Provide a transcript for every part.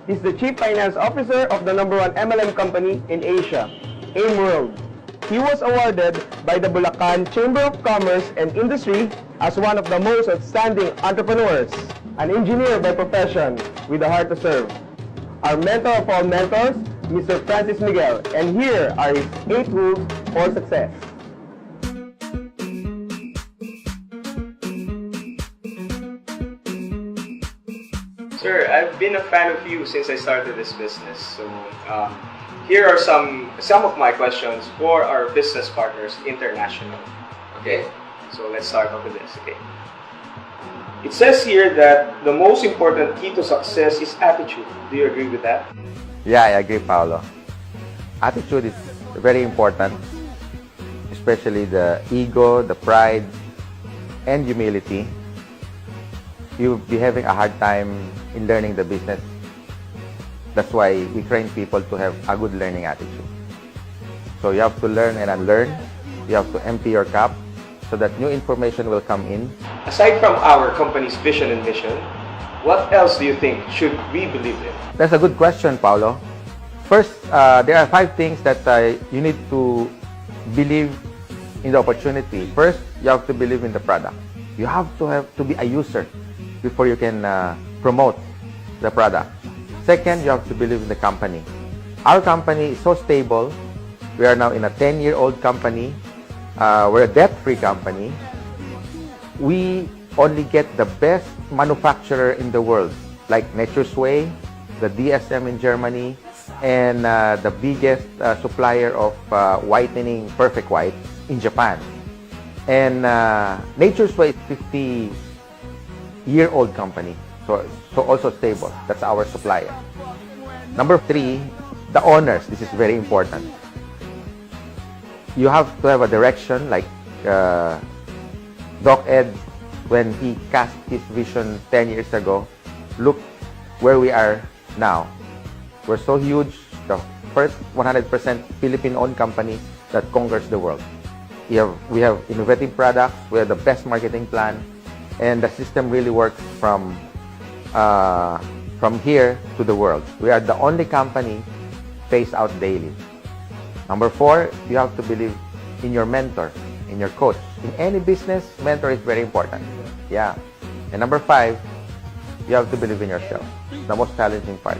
He's the Chief Finance Officer of the #1 MLM company in Asia, AIM World. He was awarded by the Bulacan Chamber of Commerce and Industry as one of the most outstanding entrepreneurs, an engineer by profession with a heart to serve. Our mentor of all mentors, Mr. Francis Miguel, and here are his 8 rules for success. Sir, I've been a fan of you since I started this business. So here are some of my questions for our business partners international. Okay, so let's start off with this. Okay, it says here that the most important key to success is attitude. Do you agree with that? Yeah, I agree, Paolo. Attitude is very important, especially the ego, the pride, and humility. You'll be having a hard time in learning the business. That's why we train people to have a good learning attitude. So you have to learn and unlearn. You have to empty your cup so that new information will come in. Aside from our company's vision and mission, what else do you think should we believe in? That's a good question, Paolo. First, there are 5 things that you need to believe in the opportunity. First, you have to believe in the product. You have to be a user before you can promote the product. Second, you have to believe in the company. Our company is so stable. We are now in a 10-year-old company. We're a debt-free company. We only get the best manufacturer in the world, like Nature's Way, the DSM in Germany, and the biggest supplier of whitening Perfect White in Japan. And Nature's Way is 50-year-old company, so also stable. That's our supplier. Number 3, the owners. This is very important. You have to have a direction, like Doc Ed, when he cast his vision 10 years ago. Look where we are now. We're so huge, the first 100% Philippine-owned company that conquers the world. We have innovative products, we have the best marketing plan, and the system really works from here to the world. We are the only company phased out daily. Number 4, you have to believe in your mentor, in your coach. In any business, mentor is very important. Yeah. And number 5, you have to believe in yourself. The most challenging part.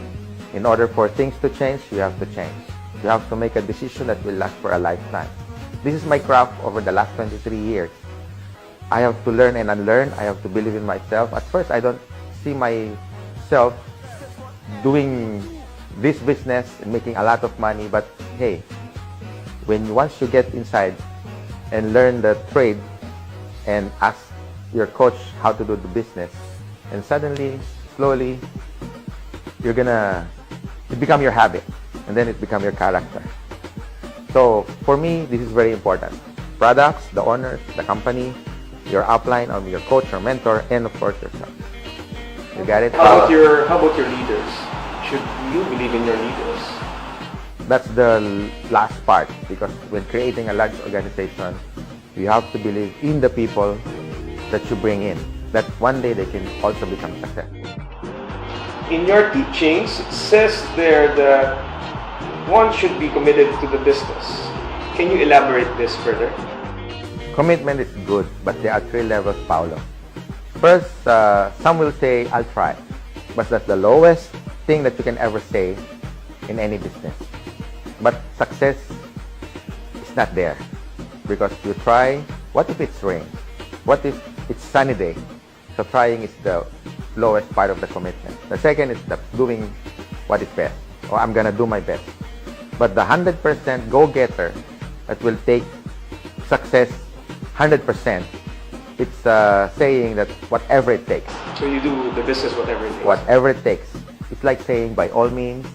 In order for things to change, you have to change. You have to make a decision that will last for a lifetime. This is my craft over the last 23 years. I have to learn and unlearn. I have to believe in myself. At first, I don't see myself doing this business and making a lot of money. But hey, once you get inside and learn the trade and ask your coach how to do the business, and suddenly, slowly, it become your habit, and then it become your character. So for me, this is very important. Products, the owners, the company, your upline, or your coach or mentor, and of course yourself. You got it? How about your leaders? Should you believe in your leaders? That's the last part, because when creating a large organization, you have to believe in the people that you bring in, that one day they can also become successful. In your teachings, it says there that one should be committed to the business. Can you elaborate this further? Commitment is good, but there are 3 levels, Paolo. First, some will say, I'll try. But that's the lowest thing that you can ever say in any business. But success is not there. Because you try, what if it's rain? What if it's sunny day? So trying is the lowest part of the commitment. The second is the doing what is best, or I'm gonna do my best. But the 100% go-getter that will take success 100%, it's saying that whatever it takes. So you do the business whatever it takes? Whatever it takes. It's like saying, by all means,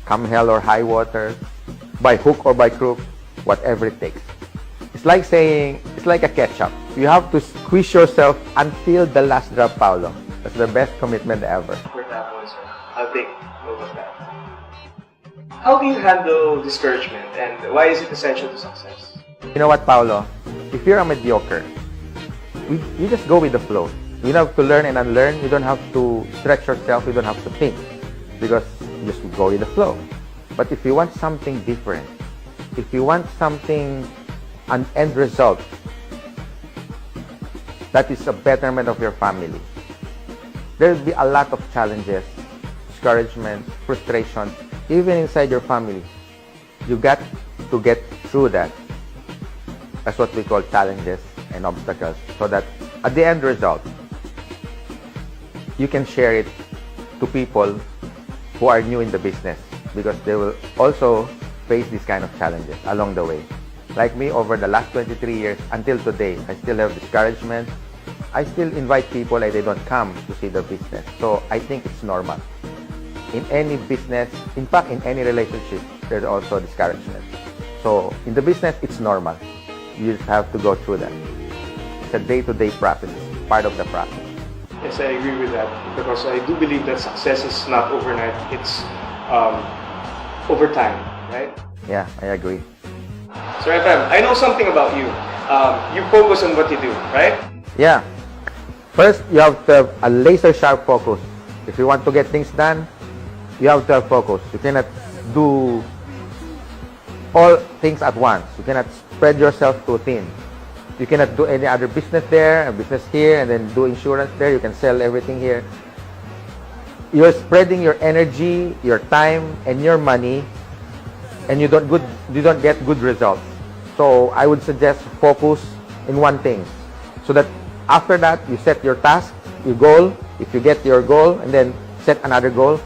come hell or high water, by hook or by crook, whatever it takes. It's like saying, it's like a ketchup. You have to squeeze yourself until the last drop, Paolo. That's the best commitment ever. For that one, sir. I'll take note of that. How do you handle discouragement, and why is it essential to success? You know what, Paolo? If you're a mediocre, you just go with the flow. You don't have to learn and unlearn. You don't have to stretch yourself. You don't have to think. Because just go with the flow. But if you want something different, if you want something, an end result that is a betterment of your family, there will be a lot of challenges, discouragement, frustration, even inside your family. You got to get through that. That's what we call challenges and obstacles, so that at the end result, you can share it to people who are new in the business, because they will also face these kind of challenges along the way. Like me, over the last 23 years until today, I still have discouragement. I still invite people and they don't come to see the business. So I think it's normal. In any business, in fact, in any relationship, there's also discouragement. So in the business, it's normal. You just have to go through that. It's a day-to-day process, part of the process. Yes, I agree with that, because I do believe that success is not overnight, it's over time, right? Yeah, I agree. So FM, I know something about you. You focus on what you do, right? Yeah. First, you have to have a laser-sharp focus. If you want to get things done, you have to have focus. You cannot do all things at once. You cannot spread yourself too thin. You cannot do any other business there, a business here, and then do insurance there. You can sell everything here. You're spreading your energy, your time, and your money, and you don't get good results. So I would suggest focus in one thing, so that after that you set your task, your goal. If you get your goal, and then set another goal,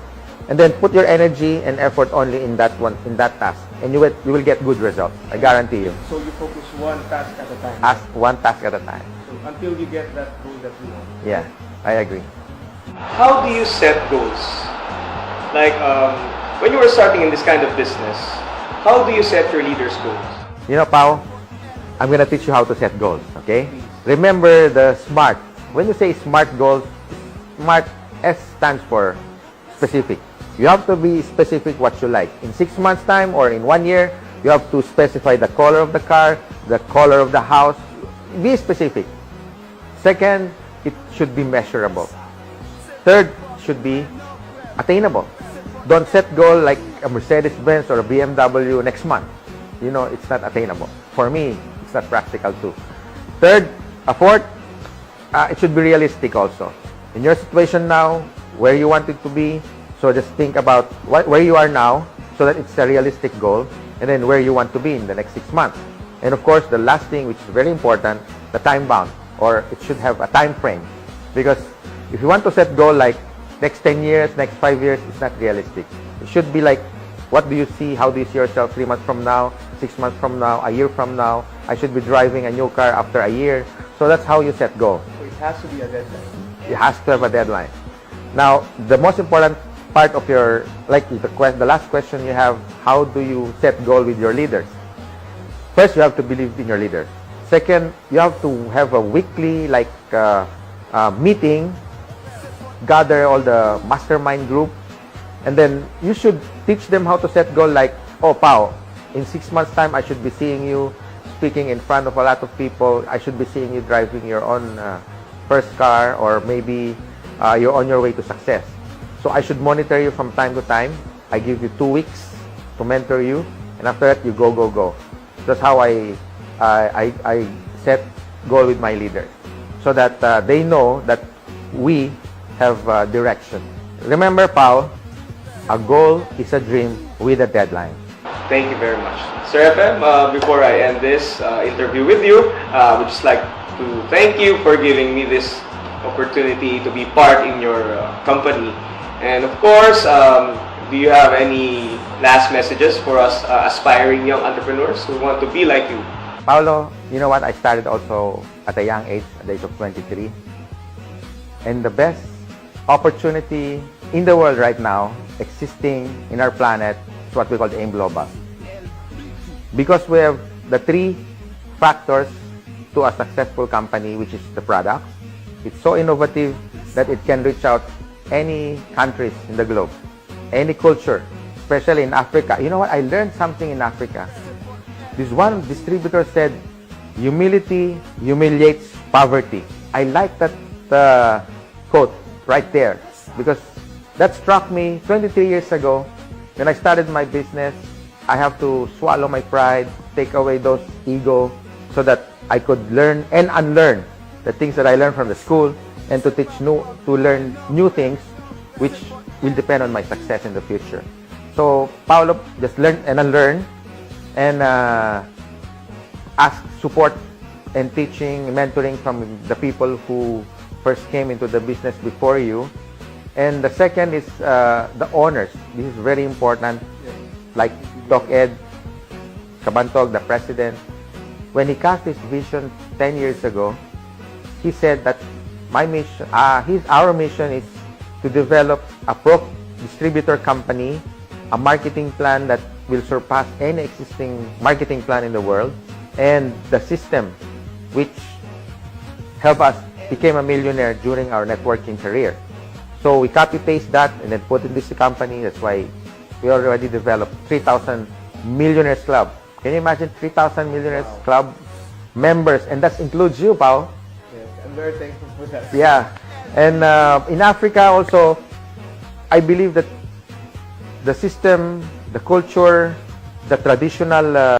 and then put your energy and effort only in that one, in that task, and you will get good results. I guarantee you. So you focus one task at a time. One task at a time. So until you get that goal that you want. Yeah, I agree. How do you set goals? Like when you were starting in this kind of business, how do you set your leaders' goals? You know, Pao, I'm gonna teach you how to set goals. Okay? Remember the SMART. When you say SMART goals, SMART, S stands for specific. You have to be specific what you like. In 6 months' time or in 1 year, you have to specify the color of the car, the color of the house. Be specific. Second, it should be measurable. Third, should be attainable. Don't set goal like a Mercedes-Benz or a BMW next month. You know, it's not attainable. For me, it's not practical too. Fourth, it should be realistic also. In your situation now, where you want it to be, so just think about where you are now, so that it's a realistic goal, and then where you want to be in the next 6 months. And of course, the last thing, which is very important, the time bound, or it should have a time frame. Because if you want to set goal like next 10 years, next 5 years, it's not realistic. It should be like, what do you see? How do you see yourself 3 months from now, 6 months from now, a year from now? I should be driving a new car after a year. So that's how you set goals. So it has to be a deadline. It has to have a deadline. Now, the most important part of your, like the last question you have, how do you set goal with your leaders? First, you have to believe in your leaders. Second, you have to have a weekly meeting, gather all the mastermind group, and then you should teach them how to set goal like, oh, Pao, in 6 months' time, I should be seeing you speaking in front of a lot of people. I should be seeing you driving your own first car, or maybe you're on your way to success. So I should monitor you from time to time. I give you 2 weeks to mentor you, and after that, you go. That's how I set goal with my leaders, so that they know that we have direction. Remember, Pao, a goal is a dream with a deadline. Thank you very much. Sir FM, before I end this interview with you, I would just like to thank you for giving me this opportunity to be part in your company. And of course, do you have any last messages for us aspiring young entrepreneurs who want to be like you? Paolo, you know what? I started also at a young age, at the age of 23. And the best opportunity in the world right now, existing in our planet, is what we call the AIM Global. Because we have the 3 factors to a successful company, which is the product. It's so innovative that it can reach out any countries in the globe, any culture, especially in Africa. You know what? I learned something in Africa. This one distributor said, humility humiliates poverty. I like that quote right there, because that struck me 23 years ago. When I started my business, I have to swallow my pride, take away those ego, so that I could learn and unlearn the things that I learned from the school, and to learn new things, which will depend on my success in the future. So Paolo just learn and unlearn, and ask support and teaching, mentoring from the people who first came into the business before you. And the second is the owners. This is very important. Like Doc Ed Cabantog, the president, when he cast his vision 10 years ago, he said that our mission is to develop a distributor company, a marketing plan that will surpass any existing marketing plan in the world, and the system which helped us become a millionaire during our networking career. So we copy-paste that and then put in this company. That's why we already developed 3,000 Millionaires Club. Can you imagine 3,000 Millionaires Club members? And that includes you, Pao. Yes, I'm very thankful for that. Yeah. And in Africa also, I believe that the system, the culture, the traditional